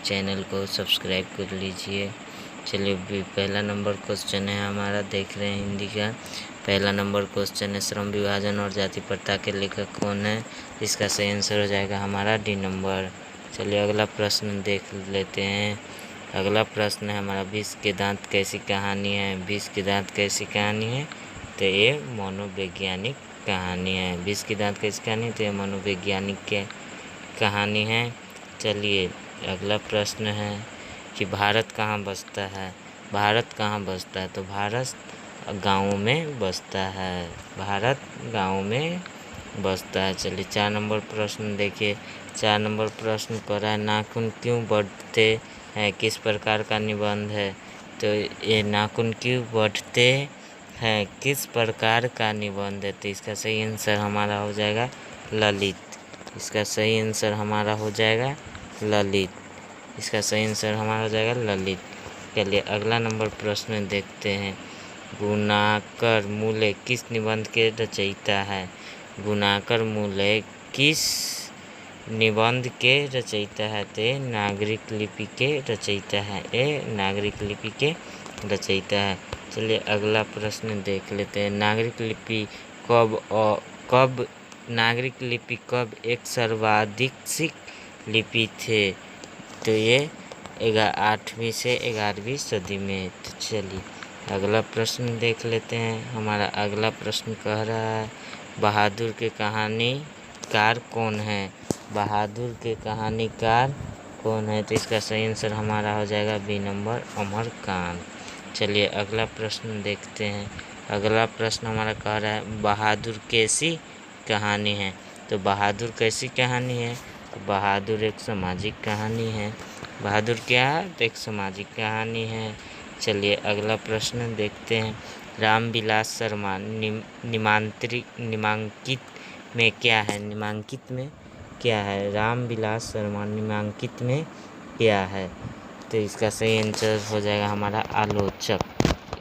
Channel को subscribe कर लीजिए। चलिए पहला नंबर क्वेश्चन है हमारा, देख रहे हैं हिंदी का। पहला नंबर क्वेश्चन है, श्रम विभाजन और जाति प्रथा के लेखक कौन है? इसका सही आंसर हो जाएगा हमारा डी नंबर। चलिए अगला प्रश्न देख लेते हैं। अगला प्रश्न है हमारा, विष के दांत कैसी कहानी है? विष के दांत कैसी कहानी है? तो ये मनोवैज्ञानिक कहानी है। विष के दांत कैसी कहानी है? तो ये मनोवैज्ञानिक के कहानी है। चलिए अगला प्रश्न है कि भारत कहाँ बसता है? भारत कहाँ बसता है? तो भारत गाँव में बसता है। भारत गाँव में बसता है। चलिए 4 नंबर प्रश्न देखिए। 4 नंबर प्रश्न कर रहा है, नाखून क्यों बढ़ते हैं? किस प्रकार का निबंध है? तो ये नाखून क्यों बढ़ते हैं किस प्रकार का निबंध है? तो इसका सही आंसर हमारा हो जाएगा ललित। इसका सही आंसर हमारा हो जाएगा ललित। इसका सही आंसर हमारा हो जाएगा ललित। चलिए अगला नंबर प्रश्न देखते हैं। गुणाकर मूल्य किस निबंध के रचयिता है? गुणाकर मूल्य किस निबंध के रचयिता है? तो नागरिक लिपि के रचयिता है। ये नागरिक लिपि के रचयिता है। चलिए अगला प्रश्न देख लेते हैं। नागरिक लिपि कब नागरिक लिपि कब एक सर्वाधिक लिपि थे? तो ये 8वीं से 11वीं सदी में। तो चलिए अगला प्रश्न देख लेते हैं। हमारा अगला प्रश्न कह रहा है, बहादुर के कहानीकार कौन है? बहादुर के कहानीकार कौन है? तो इसका सही आंसर हमारा हो जाएगा बी नंबर, अमरकांत। चलिए अगला प्रश्न देखते हैं। अगला प्रश्न हमारा कह रहा है, बहादुर कैसी कहानी है? तो बहादुर कैसी कहानी है? तो बहादुर एक सामाजिक कहानी है। बहादुर क्या है? तो एक सामाजिक कहानी है। चलिए अगला प्रश्न देखते हैं। रामविलास शर्मा निम्नांकित में क्या है? निम्नांकित में क्या है? रामविलास शर्मा निम्नांकित में क्या है? तो इसका सही आंसर हो जाएगा हमारा आलोचक।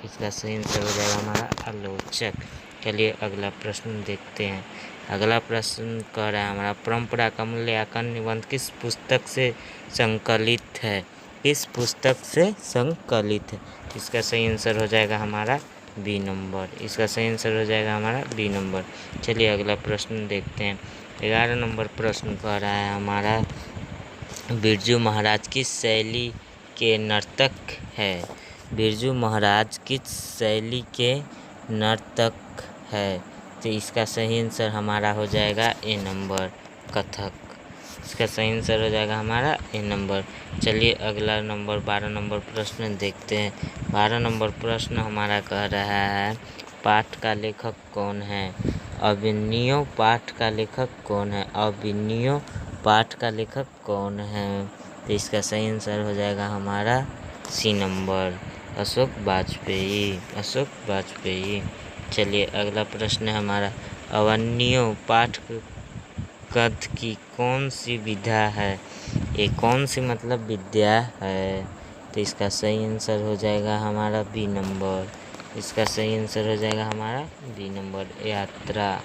इसका सही आंसर हो जाएगा हमारा आलोचक। चलिए अगला प्रश्न देखते हैं। अगला प्रश्न कह रहा है हमारा, परंपरा का मूल्यांकन निबंध किस पुस्तक से संकलित है? किस पुस्तक से संकलित है? इसका सही आंसर हो जाएगा हमारा बी नंबर। इसका सही आंसर हो जाएगा हमारा बी नंबर। चलिए अगला प्रश्न देखते हैं। 11 नंबर प्रश्न कह रहा है हमारा, बिरजू महाराज किस शैली के नर्तक है? बिरजू महाराज किस शैली के नर्तक है? तो इसका सही आंसर हमारा हो जाएगा ए नंबर, कथक। इसका सही आंसर हो जाएगा हमारा ए नंबर। चलिए अगला नंबर 12 नंबर प्रश्न देखते हैं। 12 नंबर प्रश्न हमारा कह रहा है, पाठ का लेखक कौन है? अभिनयो पाठ का लेखक कौन है? अभिनयो पाठ का लेखक कौन है? तो इसका सही आंसर हो जाएगा हमारा सी नंबर, अशोक वाजपेयी। अशोक वाजपेयी। चलिए अगला प्रश्न है हमारा, अभिनयो पाठ कथ की कौन सी विधा है? ये कौन सी मतलब विद्या है? तो इसका सही आंसर हो जाएगा हमारा बी नंबर। इसका सही आंसर हो जाएगा हमारा बी नंबर, यात्रा।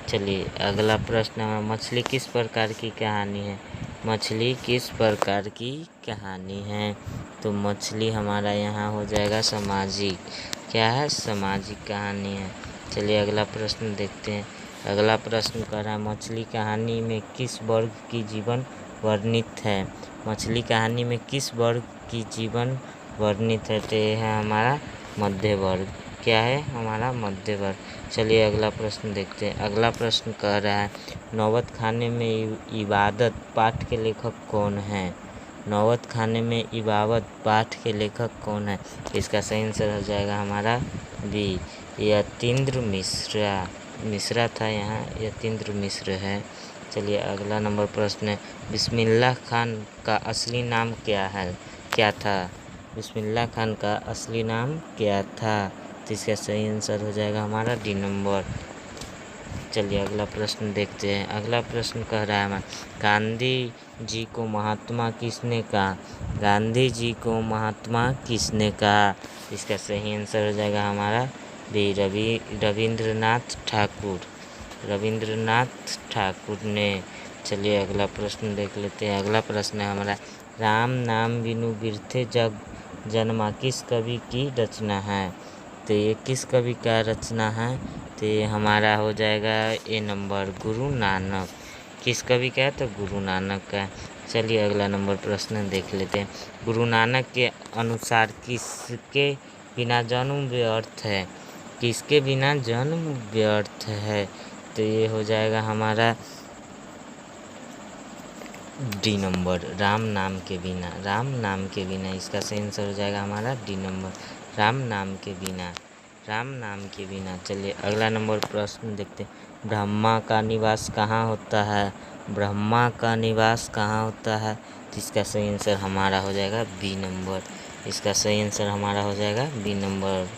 चलिए अगला प्रश्न हमारा, मछली किस प्रकार की कहानी है? मछली किस प्रकार की कहानी है? तो मछली हमारा यहाँ हो जाएगा सामाजिक। क्या है? सामाजिक कहानी है। चलिए अगला प्रश्न देखते हैं। अगला प्रश्न कर रहा है, मछली कहानी में किस वर्ग की जीवन वर्णित है? मछली कहानी में किस वर्ग की जीवन वर्णित है? तो यह है हमारा मध्य वर्ग। क्या है? हमारा मध्य वर्ग। चलिए अगला प्रश्न देखते हैं। अगला प्रश्न कह रहा है, नौबत खाने में इबादत पाठ के लेखक कौन है? नौबत खाने में इबादत पाठ के लेखक कौन है? इसका सही आंसर हो जाएगा हमारा बी, यतीन्द्र मिश्रा था। यहाँ यतीन्द्र मिश्र है। चलिए अगला नंबर प्रश्न है, बिस्मिल्लाह खान का असली नाम क्या था? बिस्मिल्लाह खान का असली नाम क्या था? तो इसका सही आंसर हो जाएगा हमारा डी नंबर। चलिए अगला प्रश्न देखते हैं। अगला प्रश्न कह रहा है हमारा, गांधी जी को महात्मा किसने कहा? गांधी जी को महात्मा किसने कहा? इसका सही आंसर हो जाएगा हमारा बी, रविंद्रनाथ ठाकुर। रविंद्रनाथ ठाकुर ने। चलिए अगला प्रश्न देख लेते हैं। अगला प्रश्न है हमारा, राम नाम बिनु बिरथे जग जन्मा किस कवि की रचना है? तो ये किस कवि का रचना है? तो ये हमारा हो जाएगा ए नंबर, गुरु नानक। किस कवि का है? तो गुरु नानक का। चलिए अगला नंबर प्रश्न देख लेते हैं। गुरु नानक के अनुसार किसके बिना जन्म व्यर्थ है? किसके बिना जन्म व्यर्थ है? तो ये हो जाएगा हमारा डी नंबर, राम नाम के बिना। राम नाम के बिना, इसका सही आंसर हो जाएगा हमारा डी नंबर, राम नाम के बिना। राम नाम के बिना। चलिए अगला नंबर प्रश्न देखते हैं। ब्रह्मा का निवास कहाँ होता है? ब्रह्मा का निवास कहाँ होता है? तो इसका सही आंसर हमारा हो जाएगा बी नंबर। इसका सही आंसर हमारा हो जाएगा बी नंबर।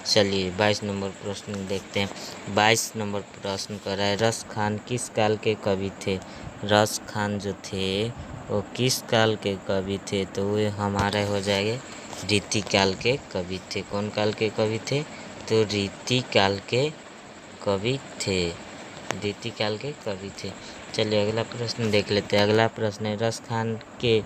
चलिए 22 नंबर प्रश्न देखते हैं। 22 नंबर प्रश्न कर रहा है, रस खान किस काल के कवि थे? रस खान जो थे वो किस काल के कवि थे? तो वे हमारे हो जाएंगे रीति काल के कवि थे। कौन काल के कवि थे? तो रीति काल के कवि थे। रीति काल के कवि थे। चलिए अगला प्रश्न देख लेते हैं। अगला प्रश्न है, रस खान के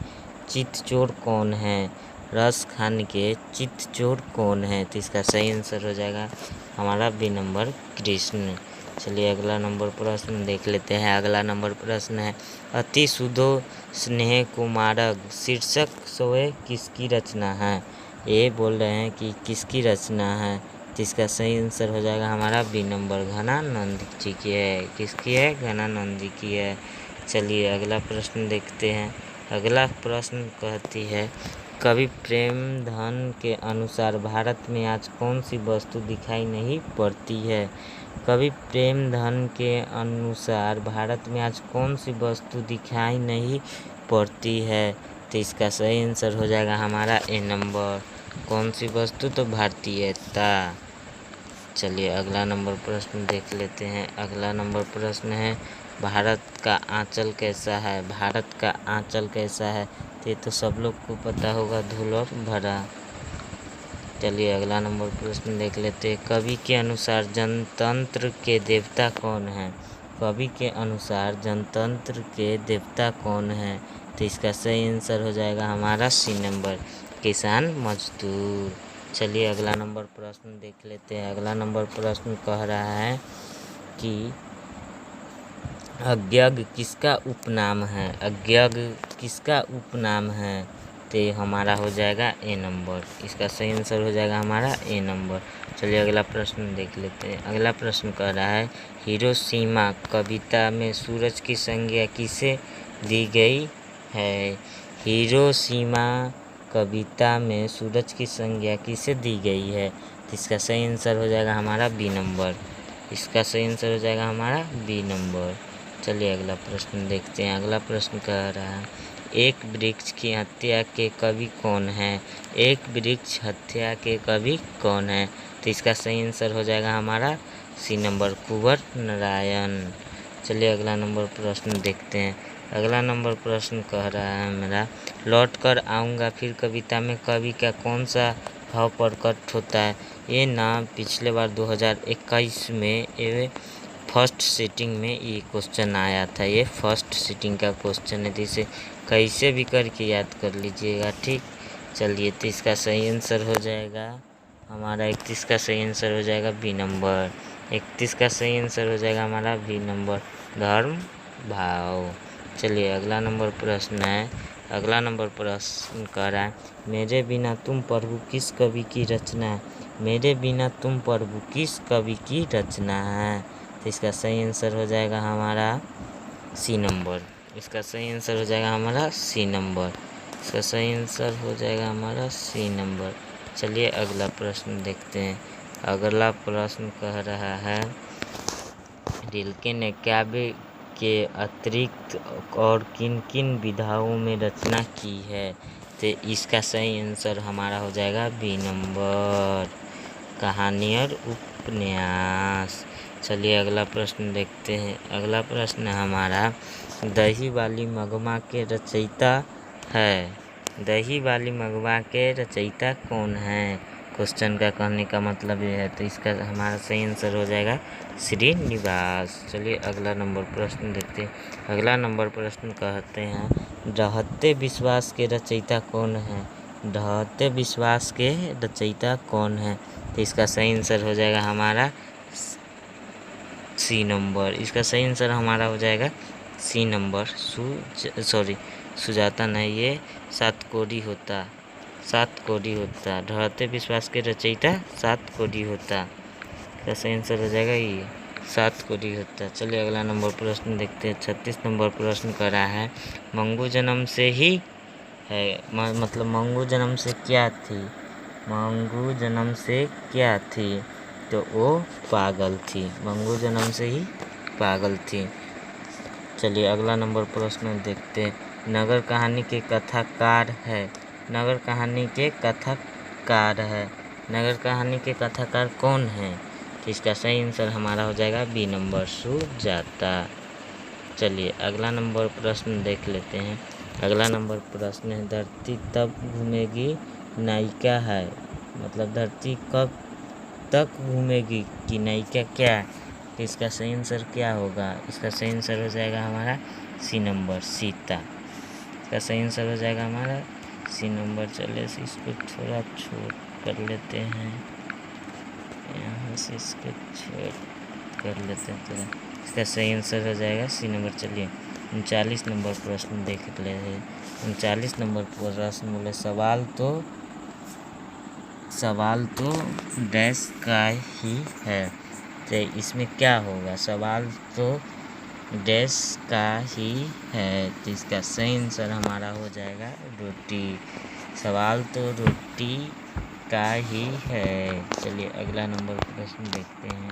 चित्तचोर कौन है? रस खान के चित्तचोर कौन है? तो इसका सही आंसर हो जाएगा हमारा बी नंबर, कृष्ण। चलिए अगला नंबर प्रश्न देख लेते हैं। अगला नंबर प्रश्न है, अति सुधो स्नेह कुमारक शीर्षक सोए किसकी रचना है? ये बोल रहे हैं कि किसकी रचना है? तो इसका सही आंसर हो जाएगा हमारा बी नंबर, घनानंद जी की है। किसकी है? घनानंद जी की है। चलिए अगला प्रश्न देखते हैं। अगला प्रश्न कहती है, कवि प्रेमधन के अनुसार भारत में आज कौन सी वस्तु दिखाई नहीं पड़ती है? कवि प्रेमधन के अनुसार भारत में आज कौन सी वस्तु दिखाई नहीं पड़ती है? तो इसका सही आंसर हो जाएगा हमारा ए नंबर, कौन सी वस्तु? तो भारतीयता। चलिए अगला नंबर प्रश्न देख लेते हैं। अगला नंबर प्रश्न है, भारत का आंचल कैसा है? भारत का आंचल कैसा है? तो ये तो सब लोग को पता होगा, धूल और भरा। चलिए अगला नंबर प्रश्न देख लेते हैं। कवि के अनुसार जनतंत्र के देवता कौन है? कवि के अनुसार जनतंत्र के देवता कौन है? तो इसका सही आंसर हो जाएगा हमारा सी नंबर, किसान मजदूर। चलिए अगला नंबर प्रश्न देख लेते हैं। अगला नंबर प्रश्न कह रहा है कि अज्ञग किसका उपनाम है? अज्ञग किसका उपनाम है? तो ये हमारा हो जाएगा ए नंबर। इसका सही आंसर हो जाएगा हमारा ए नंबर। चलिए अगला प्रश्न देख लेते हैं। अगला प्रश्न कह रहा है, हिरोशिमा कविता में सूरज की संज्ञा किसे दी गई है? हिरोशिमा कविता में सूरज की संज्ञा किसे दी गई है? तो इसका सही आंसर हो जाएगा हमारा बी नंबर। इसका सही आंसर हो जाएगा हमारा बी नंबर। चलिए अगला प्रश्न देखते हैं। अगला प्रश्न कह रहा है, एक वृक्ष की हत्या के कवि कौन है? एक वृक्ष हत्या के कवि कौन है? तो इसका सही आंसर हो जाएगा हमारा सी नंबर, कुंवर नारायण। चलिए अगला नंबर प्रश्न देखते हैं। अगला नंबर प्रश्न कह रहा है मेरा, लौट कर आऊँगा फिर कविता में कवि का कौन सा भाव प्रकट होता है? ये ना पिछले बार 2021 में ये फर्स्ट सीटिंग में ये क्वेश्चन आया था। ये फर्स्ट सीटिंग का क्वेश्चन है, तो इसे कैसे भी करके याद कर लीजिएगा, ठीक। चलिए तो इसका सही आंसर हो जाएगा हमारा 31 का सही आंसर हो जाएगा बी नंबर। 31 का सही आंसर हो जाएगा हमारा बी नंबर, धर्म भाव। चलिए अगला नंबर प्रश्न है। अगला नंबर प्रश्न कह रहा है, मेरे बिना तुम प्रभु किस कवि की रचना है? मेरे बिना तुम प्रभु किस कवि की रचना है? तो इसका सही आंसर हो जाएगा हमारा सी नंबर। इसका सही आंसर हो जाएगा हमारा सी नंबर। इसका सही आंसर हो जाएगा हमारा सी नंबर। चलिए अगला प्रश्न देखते हैं। अगला प्रश्न कह रहा है, रिल्के ने काव्य के अतिरिक्त और किन किन विधाओं में रचना की है? तो इसका सही आंसर हमारा हो जाएगा बी नंबर, कहानी और उपन्यास। चलिए अगला प्रश्न देखते हैं। अगला प्रश्न हमारा, दही वाली मगमा के रचयिता है? दही वाली मगमा के रचयिता कौन है? क्वेश्चन का कहने का मतलब ये है, तो इसका हमारा सही आंसर हो जाएगा श्रीनिवास। चलिए अगला नंबर प्रश्न देखते हैं। अगला नंबर प्रश्न कहते हैं, ढहते विश्वास के रचयिता कौन है? ढहते विश्वास के रचयिता कौन है? तो इसका सही आंसर हो जाएगा हमारा सी नंबर। इसका सही आंसर हमारा हो जाएगा सी नंबर। सुजाता नहीं, ये सातकोडी होता। ढहते विश्वास के रचयिता सातकोडी होता। इसका सही आंसर हो जाएगा ये सातकोडी होता। चलिए अगला नंबर प्रश्न देखते हैं। 36 नंबर प्रश्न कर रहा है, मंगू जन्म से ही है, मतलब मंगू जन्म से क्या थी? मंगू जन्म से क्या थी? तो वो पागल थी। मंगू जन्म से ही पागल थी। चलिए अगला नंबर प्रश्न देखते हैं। नगर कहानी के कथाकार है। नगर कहानी के कथाकार है। नगर कहानी के कथाकार कौन है? तो इसका सही आंसर हमारा हो जाएगा बी नंबर, सुजाता। चलिए अगला नंबर प्रश्न देख लेते हैं। अगला नंबर प्रश्न है, धरती तब घूमेगी नायिका है। मतलब धरती कब तक घूमेगी कि नायिका क्या है? तो इसका सही आंसर क्या होगा? इसका सही आंसर हो जाएगा हमारा सी नंबर, सीता। इसका सही आंसर हो जाएगा हमारा सी नंबर। चलिए इसको थोड़ा छोट कर लेते हैं, यहाँ से इसको छोट कर लेते हैं थोड़ा। इसका सही आंसर हो जाएगा सी नंबर। चलिए 39 नंबर प्रश्न देख ले हैं। 39 नंबर प्रश्न बोले, सवाल तो डैश का ही है। तो इसमें क्या होगा? सवाल तो डैश का ही है। तो इसका सही आंसर हमारा हो जाएगा रोटी। सवाल तो रोटी का ही है। चलिए अगला नंबर प्रश्न देखते हैं।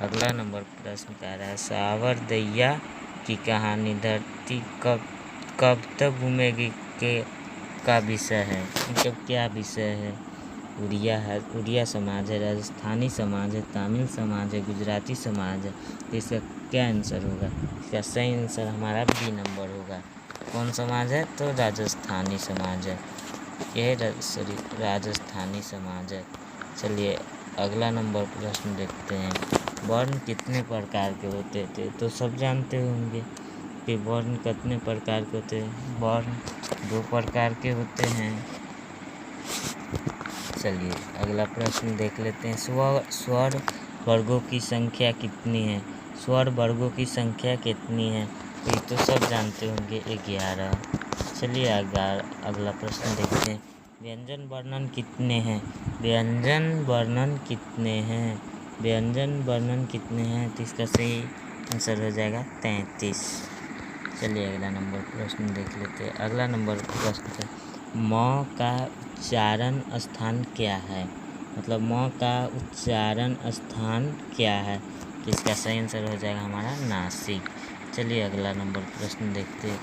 अगला नंबर प्रश्न कह रहा है, सावर दैया की कहानी धरती कब तक घूमेगी के का विषय है। मतलब क्या विषय है? उड़िया है, उड़िया समाज है, राजस्थानी समाज है, तमिल समाज है, गुजराती समाज है। तो इसका क्या आंसर होगा? इसका सही आंसर हमारा बी नंबर होगा। कौन समाज है? तो राजस्थानी समाज है। यह राजस्थानी समाज है। चलिए अगला नंबर प्रश्न देखते हैं। वर्ण कितने प्रकार के होते थे? तो सब जानते होंगे कि वर्ण कितने प्रकार के होते हैं। वर्ण 2 प्रकार के होते हैं। चलिए अगला प्रश्न देख लेते हैं। स्वर वर्गों की संख्या कितनी है? स्वर वर्गों की संख्या कितनी है? ये तो सब जानते होंगे, 11। चलिए अगला प्रश्न देखते हैं। व्यंजन वर्णन कितने हैं? व्यंजन वर्णन कितने हैं? व्यंजन वर्णन कितने हैं? तो इसका सही आंसर हो जाएगा 33। चलिए अगला नंबर प्रश्न देख लेते हैं। अगला नंबर प्रश्न है, म का उच्चारण स्थान क्या है? मतलब म का उच्चारण स्थान क्या है? तो इसका सही आंसर हो जाएगा हमारा नासिक। चलिए अगला नंबर प्रश्न देखते हैं।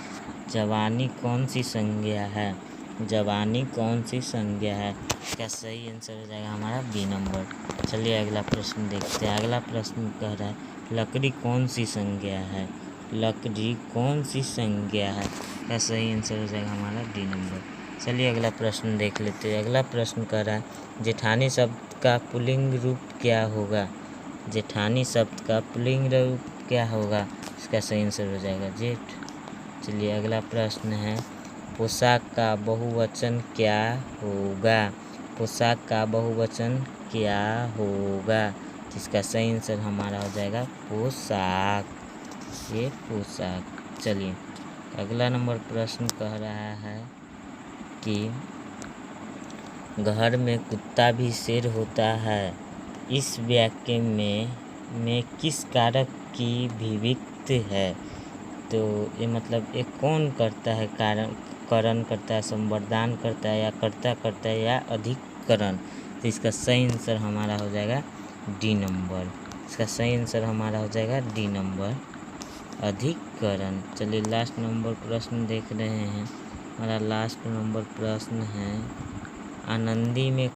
जवानी कौन सी संज्ञा है? जवानी कौन सी संज्ञा है? इसका सही आंसर हो जाएगा हमारा बी नंबर। चलिए अगला प्रश्न देखते हैं। अगला प्रश्न कह रहा है, लकड़ी कौन सी संज्ञा है? लकड़ी कौन सी संज्ञा है? इसका सही आंसर हो जाएगा हमारा डी नंबर। चलिए अगला प्रश्न देख लेते हैं। अगला प्रश्न कह रहा है, जेठानी शब्द का पुल्लिंग रूप क्या होगा? जेठानी शब्द का पुल्लिंग रूप क्या होगा? इसका सही आंसर हो जाएगा जेठ। चलिए अगला प्रश्न है, पोशाक का बहुवचन क्या होगा? पोशाक का बहुवचन क्या होगा? इसका सही आंसर हमारा हो जाएगा पोशाक। ये पोशाक। चलिए अगला नंबर प्रश्न कह रहा है कि घर में कुत्ता भी शेर होता है। इस वाक्य में किस कारक की विभक्ति है? तो ये मतलब ये कौन करता है? करण करता है, संवर्धन करता है, या कर्ता करता है, या अधिकरण? तो इसका सही आंसर हमारा हो जाएगा डी नंबर। इसका सही आंसर हमारा हो जाएगा डी नंबर, अधिकरण। चलिए लास्ट नंबर प्रश्न देख रहे हैं। हमारा लास्ट नंबर प्रश्न है, आनंदी में